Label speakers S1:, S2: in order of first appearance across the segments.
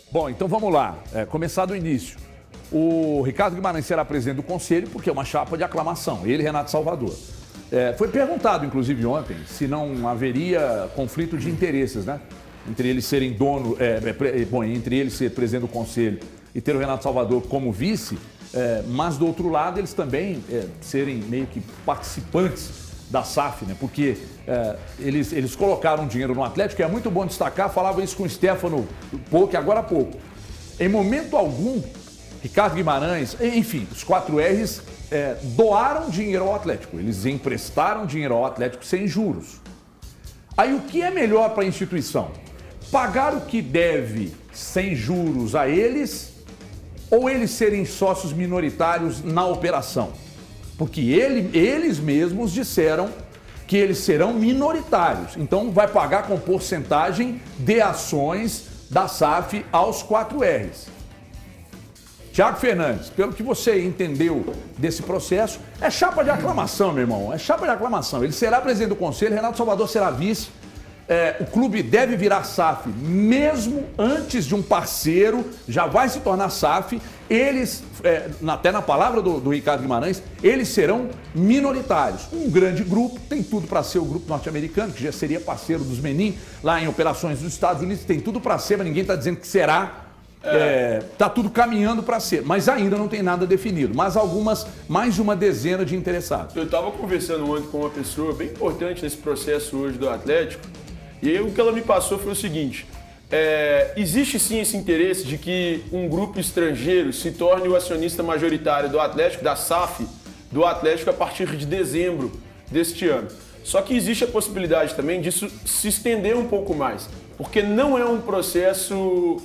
S1: Bom, então vamos lá. Começar do início. O Ricardo Guimarães será presidente do conselho porque é uma chapa de aclamação. Ele e Renato Salvador. Foi perguntado, inclusive, ontem, se não haveria conflito de interesses, né? Entre eles serem dono, entre eles ser presidente do conselho e ter o Renato Salvador como vice, mas do outro lado eles também serem meio que participantes da SAF, né? Porque eles colocaram dinheiro no Atlético, e é muito bom destacar, falava isso com o Stefano agora há pouco. Em momento algum, Ricardo Guimarães, enfim, os 4Rs doaram dinheiro ao Atlético, eles emprestaram dinheiro ao Atlético sem juros. Aí o que é melhor para a instituição? Pagar o que deve sem juros a eles ou eles serem sócios minoritários na operação? Porque eles mesmos disseram que eles serão minoritários. Então vai pagar com porcentagem de ações da SAF aos 4Rs. Thiago Fernandes, pelo que você entendeu desse processo, é chapa de aclamação, meu irmão. É chapa de aclamação. Ele será presidente do conselho, Renato Salvador será vice. O clube deve virar SAF mesmo antes de um parceiro, já vai se tornar SAF. Eles, até na palavra do Ricardo Guimarães, eles serão minoritários. Um grande grupo, tem tudo para ser o grupo norte-americano, que já seria parceiro dos Menin, lá em operações dos Estados Unidos, tem tudo para ser, mas ninguém está dizendo que será. Tá tudo caminhando para ser, mas ainda não tem nada definido. Mas mais de uma dezena de interessados.
S2: Eu estava conversando ontem com uma pessoa bem importante nesse processo hoje do Atlético, e aí o que ela me passou foi o seguinte: existe sim esse interesse de que um grupo estrangeiro se torne o acionista majoritário do Atlético, da SAF do Atlético, a partir de dezembro deste ano. Só que existe a possibilidade também disso se estender um pouco mais, porque não é um processo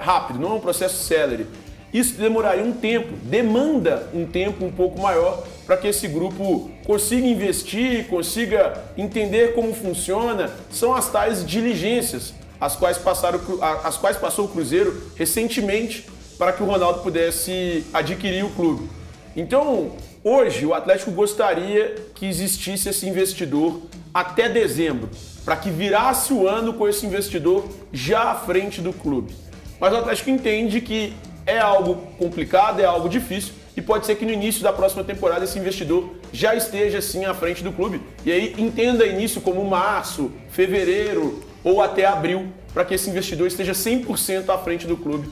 S2: rápido, não é um processo célere. Isso demoraria um tempo, demanda um tempo um pouco maior para que esse grupo consiga investir, consiga entender como funciona. São as tais diligências as quais passou o Cruzeiro recentemente para que o Ronaldo pudesse adquirir o clube. Então, hoje, o Atlético gostaria que existisse esse investidor até dezembro, para que virasse o ano com esse investidor já à frente do clube. Mas o Atlético entende que é algo complicado, é algo difícil, e pode ser que no início da próxima temporada esse investidor já esteja assim à frente do clube. E aí entenda início como março, fevereiro ou até abril, para que esse investidor esteja 100% à frente do clube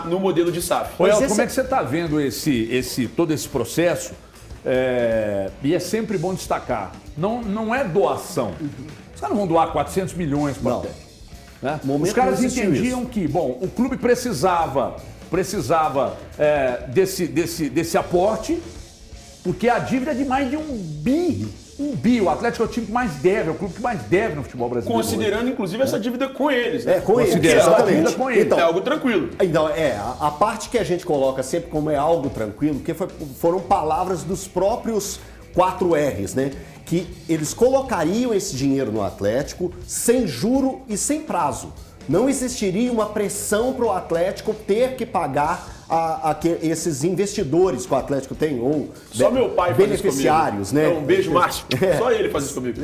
S2: no modelo de SAF.
S1: Como é que você está vendo todo esse processo? E é sempre bom destacar, não é doação. Os caras não vão doar 400 milhões para o Atlético. Né? Os caras entendiam que, o clube precisava desse aporte, porque a dívida é de mais de 1 bi. O Atlético é o time que mais deve, é o clube que mais deve no futebol brasileiro.
S2: Considerando, inclusive, essa dívida com eles. Né?
S3: Com eles, exatamente.
S2: Com eles. Então, é algo tranquilo.
S3: Então, a parte que a gente coloca sempre como é algo tranquilo, porque foram palavras dos próprios 4Rs, né? Que eles colocariam esse dinheiro no Atlético sem juro e sem prazo. Não existiria uma pressão para o Atlético ter que pagar esses investidores que o Atlético tem, ou
S2: só meu pai
S3: beneficiários, né?
S2: Um beijo, Márcio. Só ele faz isso comigo.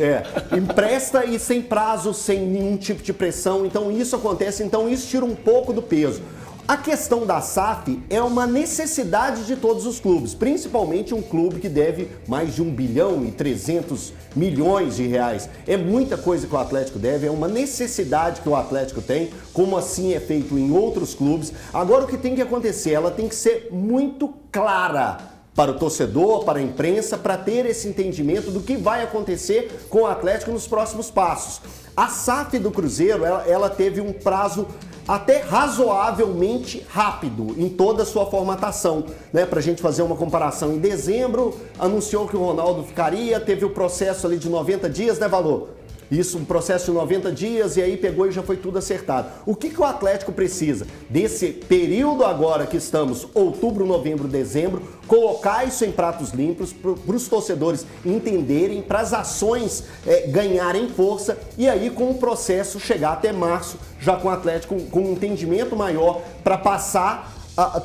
S3: Empresta e sem prazo, sem nenhum tipo de pressão. Então isso acontece, então isso tira um pouco do peso. A questão da SAF é uma necessidade de todos os clubes, principalmente um clube que deve mais de 1 bilhão e 300 milhões de reais. É muita coisa que o Atlético deve, é uma necessidade que o Atlético tem, como assim é feito em outros clubes. Agora o que tem que acontecer, ela tem que ser muito clara para o torcedor, para a imprensa, para ter esse entendimento do que vai acontecer com o Atlético nos próximos passos. A SAF do Cruzeiro, ela teve um prazo até razoavelmente rápido em toda a sua formatação, né? Pra gente fazer uma comparação. Em dezembro, anunciou que o Ronaldo ficaria, teve o processo ali de 90 dias, né, Valor? Isso, um processo de 90 dias, e aí pegou e já foi tudo acertado. O que o Atlético precisa? Desse período agora que estamos, outubro, novembro, dezembro, colocar isso em pratos limpos, para os torcedores entenderem, para as ações ganharem força, e aí com o processo chegar até março, já com o Atlético com um entendimento maior, para passar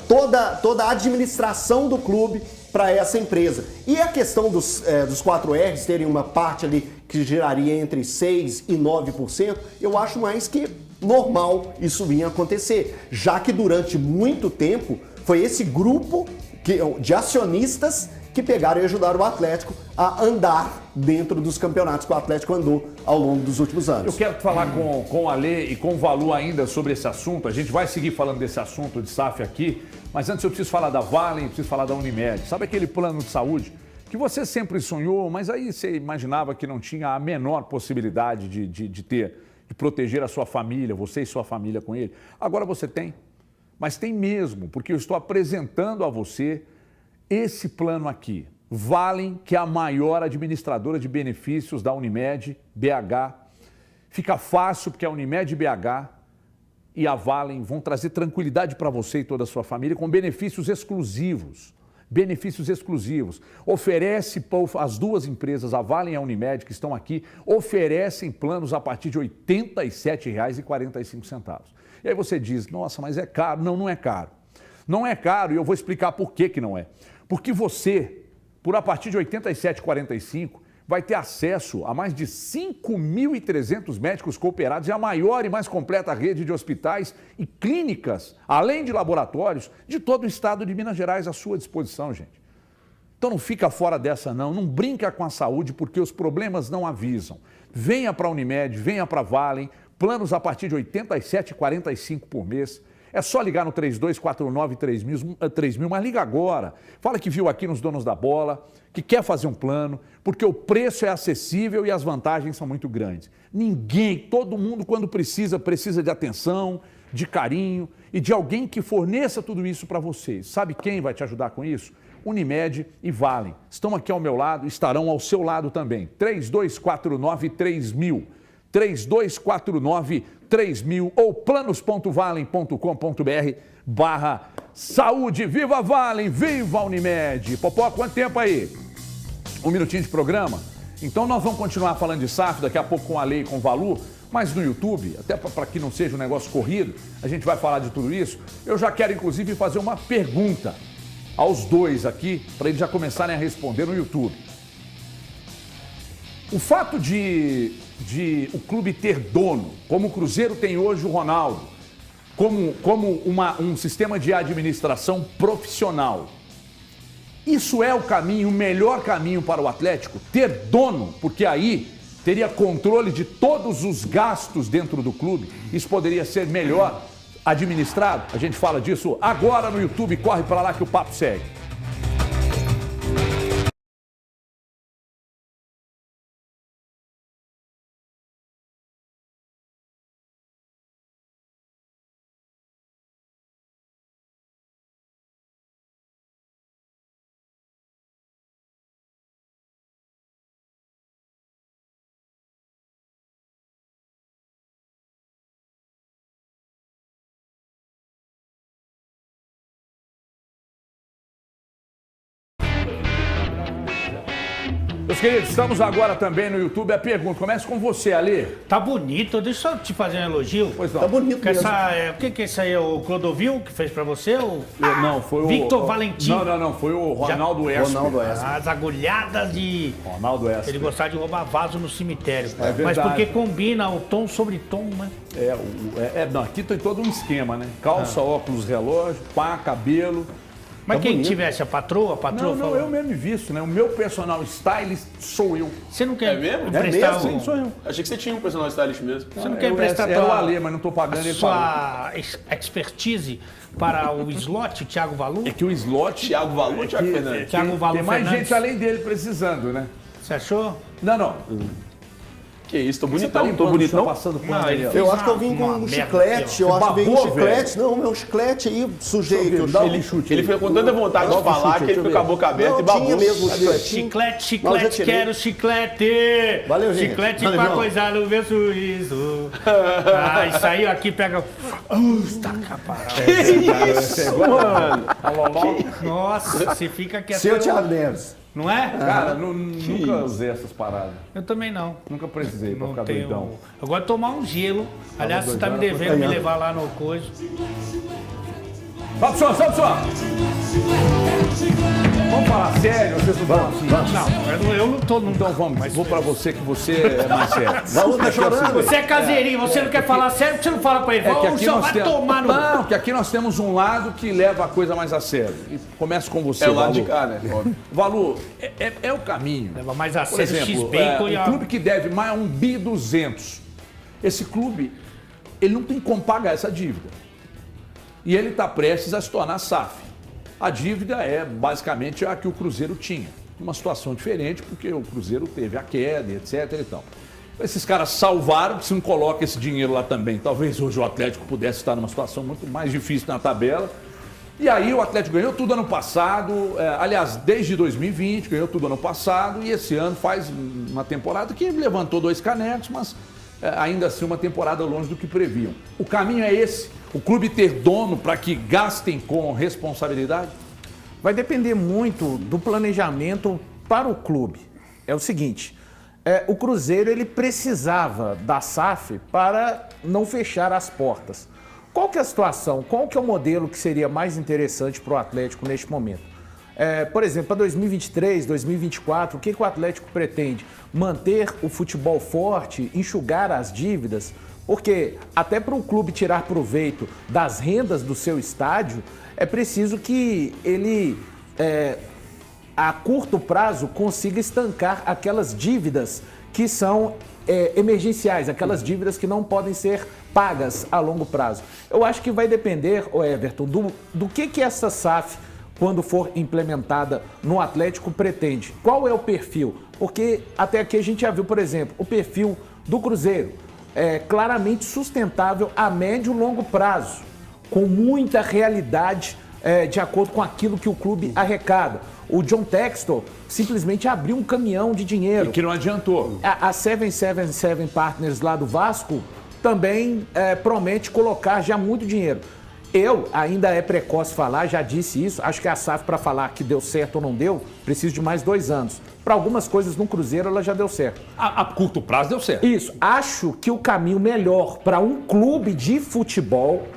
S3: toda a administração do clube para essa empresa. E a questão dos 4Rs terem uma parte ali que geraria entre 6% e 9%, eu acho mais que normal isso vinha acontecer, já que durante muito tempo foi esse grupo de acionistas que pegaram e ajudaram o Atlético a andar dentro dos campeonatos que o Atlético andou ao longo dos últimos anos.
S1: Eu quero falar com o Alê e com o Valu ainda sobre esse assunto. A gente vai seguir falando desse assunto de SAF aqui, mas antes eu preciso falar da Vale, preciso falar da Unimed. Sabe aquele plano de saúde que você sempre sonhou, mas aí você imaginava que não tinha a menor possibilidade de proteger a sua família, você e sua família com ele? Agora você tem, mas tem mesmo, porque eu estou apresentando a você esse plano aqui. Vale, que é a maior administradora de benefícios da Unimed BH. Fica fácil porque a Unimed BH e a Vale vão trazer tranquilidade para você e toda a sua família com benefícios exclusivos. Benefícios exclusivos. Oferece, as duas empresas, a Vale e a Unimed, que estão aqui, oferecem planos a partir de R$ 87,45. E aí você diz, nossa, mas é caro. Não, não é caro. Não é caro e eu vou explicar por que não é. Porque você, a partir de R$ 87,45, vai ter acesso a mais de 5.300 médicos cooperados e a maior e mais completa rede de hospitais e clínicas, além de laboratórios, de todo o estado de Minas Gerais à sua disposição, gente. Então não fica fora dessa não brinca com a saúde porque os problemas não avisam. Venha para a Unimed, venha para a Vale, planos a partir de R$ 87,45 por mês. É só ligar no 3249-3000, mas liga agora. Fala que viu aqui nos Donos da Bola, que quer fazer um plano, porque o preço é acessível e as vantagens são muito grandes. Todo mundo quando precisa de atenção, de carinho e de alguém que forneça tudo isso para vocês. Sabe quem vai te ajudar com isso? Unimed e Vale. Estão aqui ao meu lado, estarão ao seu lado também. 3249-3000. 3249-3000 ou planos.valen.com.br/saúde. Viva Valen, viva Unimed. Popó, quanto tempo aí? Um minutinho de programa? Então nós vamos continuar falando de SAF daqui a pouco com a Lei e com o Valu, mas no YouTube, até para que não seja um negócio corrido, a gente vai falar de tudo isso. Eu já quero inclusive fazer uma pergunta aos dois aqui, para eles já começarem a responder no YouTube. O fato de o clube ter dono, como o Cruzeiro tem hoje o Ronaldo, como um sistema de administração profissional, isso é o caminho, o melhor caminho para o Atlético? Ter dono, porque aí teria controle de todos os gastos dentro do clube, isso poderia ser melhor administrado? A gente fala disso agora no YouTube, corre para lá que o papo segue. Meus queridos, estamos agora também no YouTube. A pergunta, começa com você, Alê.
S4: Tá bonito, deixa eu te fazer um elogio.
S1: Pois não.
S3: Tá bonito mesmo.
S4: O que é isso aí? O Clodovil que fez pra você?
S1: Não, foi o...
S4: Victor Valentim.
S1: Não, foi o Ronaldo Esper.
S3: Ronaldo Esper.
S4: As agulhadas de...
S1: Ronaldo Esper.
S4: Ele gostava de roubar vaso no cemitério.
S1: É verdade.
S4: Mas porque combina o tom sobre tom, né?
S1: Não, aqui tem todo um esquema, né? Calça, óculos, relógio, pá, cabelo.
S4: Mas
S1: Tá
S4: quem
S1: bonito.
S4: tivesse a patroa
S1: Não,
S4: falou.
S1: eu mesmo visto, né? O meu personal stylist sou eu.
S4: Você não quer
S2: É mesmo?
S4: emprestar
S3: É mesmo?
S4: um...
S1: Sim, sou eu.
S2: Achei que você tinha um personal stylist mesmo.
S4: Você não quer
S1: Eu
S4: emprestar
S1: era o Alê, mas não tô pagando,
S4: a
S1: ele falou.
S4: sua expertise para o slot, Thiago Valu?
S1: É que o slot...
S2: Thiago Valu ou Thiago Fernandes?
S4: Thiago Valu
S1: Tem mais
S4: Fernandes.
S1: gente além dele precisando, né?
S4: Você achou?
S1: Não.
S2: Que isso, tô
S1: Você tá
S2: bonitão, tô
S1: limpando,
S2: bonitão.
S1: tá passando por
S4: Não,
S1: aí,
S4: ele
S1: ó.
S4: fez
S3: Eu acho que eu vim com
S4: uma
S3: um
S4: merda
S3: chiclete,
S4: aqui,
S3: eu
S1: ó.
S3: acho que veio um
S1: Babou,
S3: chiclete. Não, meu chiclete aí, sujei. Que eu
S1: Dá
S3: cheguei.
S1: um chute
S2: Ele
S1: aí.
S2: foi com tanta vontade de falar que ele ficou com a boca aberta
S3: Não,
S2: e babou.
S3: tinha mesmo o
S2: Cadê?
S3: chicletinho. Mas eu
S4: Chiclete,
S3: já tirei.
S4: quero chiclete!
S3: Valeu, gente.
S4: Chiclete
S3: Valeu,
S4: pra
S3: João.
S4: coisar no meu sorriso. Isso aí aqui pega. Taca parada.
S2: Mano,
S4: Nossa, você fica quieto.
S3: Seu Thiago Neves.
S4: Não é?
S1: Cara, nunca usei essas paradas.
S4: Eu também não.
S1: Nunca precisei pra
S4: Não
S1: ficar
S4: tenho.
S1: doidão.
S4: Eu gosto de tomar um gelo. Aliás, você tá me
S1: doidão,
S4: devendo me
S3: apanhando.
S4: levar lá no coisa.
S1: Sobe, Vamos falar sério, vocês não vão assim?
S4: Não, eu não tô...
S1: Então vamos, vou pra você que você é mais sério.
S3: Vamos, tá chorando.
S4: Você é caseirinho, você não quer falar sério, porque você não fala pra ele. Vai tomar no...
S1: Não, que aqui nós temos um lado que leva a coisa mais a sério. E começo com você,
S2: É o lado
S1: Valu.
S2: de cá, né? Óbvio.
S1: Valu, é o caminho.
S4: Leva mais a
S1: Por
S4: sério
S1: exemplo,
S4: X-Bacon e
S1: o
S4: a...
S1: clube que deve mais 1,2 bi. Esse clube, ele não tem como pagar essa dívida. E ele está prestes a se tornar SAF. A dívida é basicamente a que o Cruzeiro tinha. Uma situação diferente, porque o Cruzeiro teve a queda, etc. e tal. Esses caras salvaram, se não coloca esse dinheiro lá também. Talvez hoje o Atlético pudesse estar numa situação muito mais difícil na tabela. E aí o Atlético ganhou tudo ano passado, aliás, desde 2020, ganhou tudo ano passado, e esse ano faz uma temporada que levantou 2 canecos, mas ainda assim uma temporada longe do que previam. O caminho é esse? O clube ter dono para que gastem com responsabilidade?
S5: Vai depender muito do planejamento para o clube. É o seguinte, o Cruzeiro ele precisava da SAF para não fechar as portas. Qual que é a situação? Qual que é o modelo que seria mais interessante para o Atlético neste momento? Por exemplo, para 2023, 2024, o que o Atlético pretende? Manter o futebol forte, enxugar as dívidas? Porque até para o clube tirar proveito das rendas do seu estádio, é preciso que ele, a curto prazo, consiga estancar aquelas dívidas que são emergenciais, aquelas dívidas que não podem ser pagas a longo prazo. Eu acho que vai depender, Everton, do que essa SAF, quando for implementada no Atlético, pretende. Qual é o perfil? Porque até aqui a gente já viu, por exemplo, o perfil do Cruzeiro. Claramente sustentável a médio e longo prazo, com muita realidade de acordo com aquilo que o clube arrecada. O John Textor simplesmente abriu um caminhão de dinheiro.
S1: E que não adiantou.
S5: A 777 Partners lá do Vasco também promete colocar já muito dinheiro. Ainda é precoce falar, já disse isso, acho que a SAF, para falar que deu certo ou não deu, precisa de mais 2 anos. Para algumas coisas no Cruzeiro ela já deu certo.
S1: A curto prazo deu certo.
S5: Isso. Acho que o caminho melhor para um clube de futebol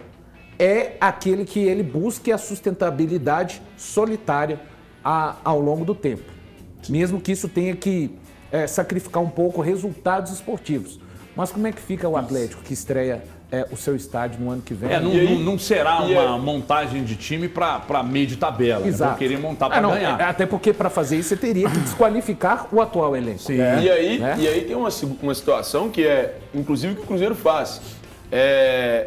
S5: é aquele que ele busque a sustentabilidade solitária ao longo do tempo. Mesmo que isso tenha que sacrificar um pouco resultados esportivos. Mas como é que fica o Atlético que estreia o seu estádio no ano que vem?
S1: Não será uma montagem de time para meio de tabela.
S5: Exato.
S1: Vão querer montar para ganhar.
S5: Até porque para fazer isso você teria que desqualificar o atual elenco.
S1: Sim.
S2: E aí tem uma situação que inclusive, que o Cruzeiro faz.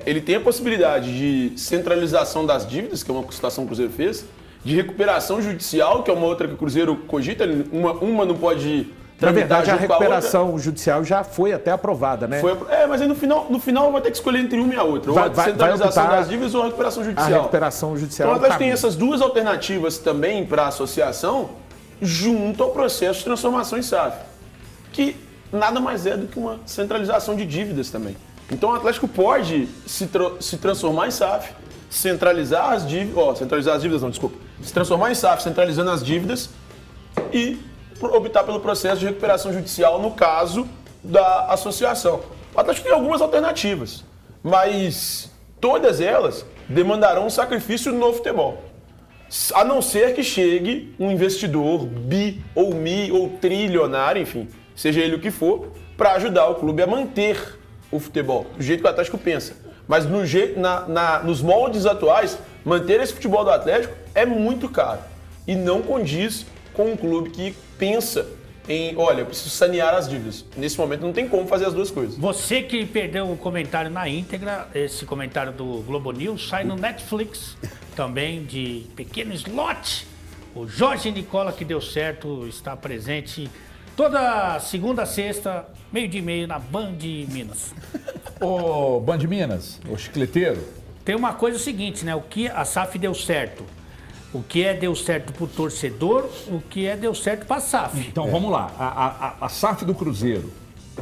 S2: Ele tem a possibilidade de centralização das dívidas, que é uma situação que o Cruzeiro fez, de recuperação judicial, que é uma outra que o Cruzeiro cogita. Uma não pode...
S5: Na verdade, a recuperação judicial já foi até aprovada, né?
S2: Mas aí no final vai ter que escolher entre uma e a outra. Ou a centralização das dívidas ou a recuperação judicial.
S5: A recuperação judicial.
S2: Então, o Atlético tem essas 2 alternativas também para a associação, junto ao processo de transformação em SAF, que nada mais é do que uma centralização de dívidas também. Então, o Atlético pode se transformar em SAF, centralizar as dívidas... Se transformar em SAF, centralizando as dívidas e optar pelo processo de recuperação judicial no caso da associação. O Atlético tem algumas alternativas, mas todas elas demandarão um sacrifício no futebol. A não ser que chegue um investidor ou trilionário, enfim, seja ele o que for, para ajudar o clube a manter o futebol, do jeito que o Atlético pensa. Mas nos moldes atuais, manter esse futebol do Atlético é muito caro e não condiz com um clube que pensa em, eu preciso sanear as dívidas. Nesse momento não tem como fazer as 2 coisas.
S4: Você que perdeu o comentário na íntegra, esse comentário do Globo News sai no Netflix, também de pequeno slot. O Jorge Nicola, que deu certo, está presente toda segunda a sexta, 12h30 na Band Minas.
S1: Ô, Band Minas, o chicleteiro.
S4: Tem uma coisa seguinte, né? O que a SAF deu certo? O que deu certo pro torcedor, o que deu certo pra SAF.
S1: Então, vamos lá. A SAF do Cruzeiro,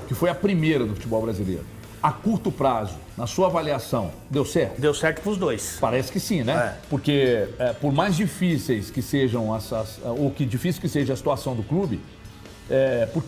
S1: que foi a primeira do futebol brasileiro, a curto prazo, na sua avaliação, deu certo?
S4: Deu certo pros 2.
S1: Parece que sim, né? Porque por mais difíceis que sejam difícil que seja a situação do clube, porque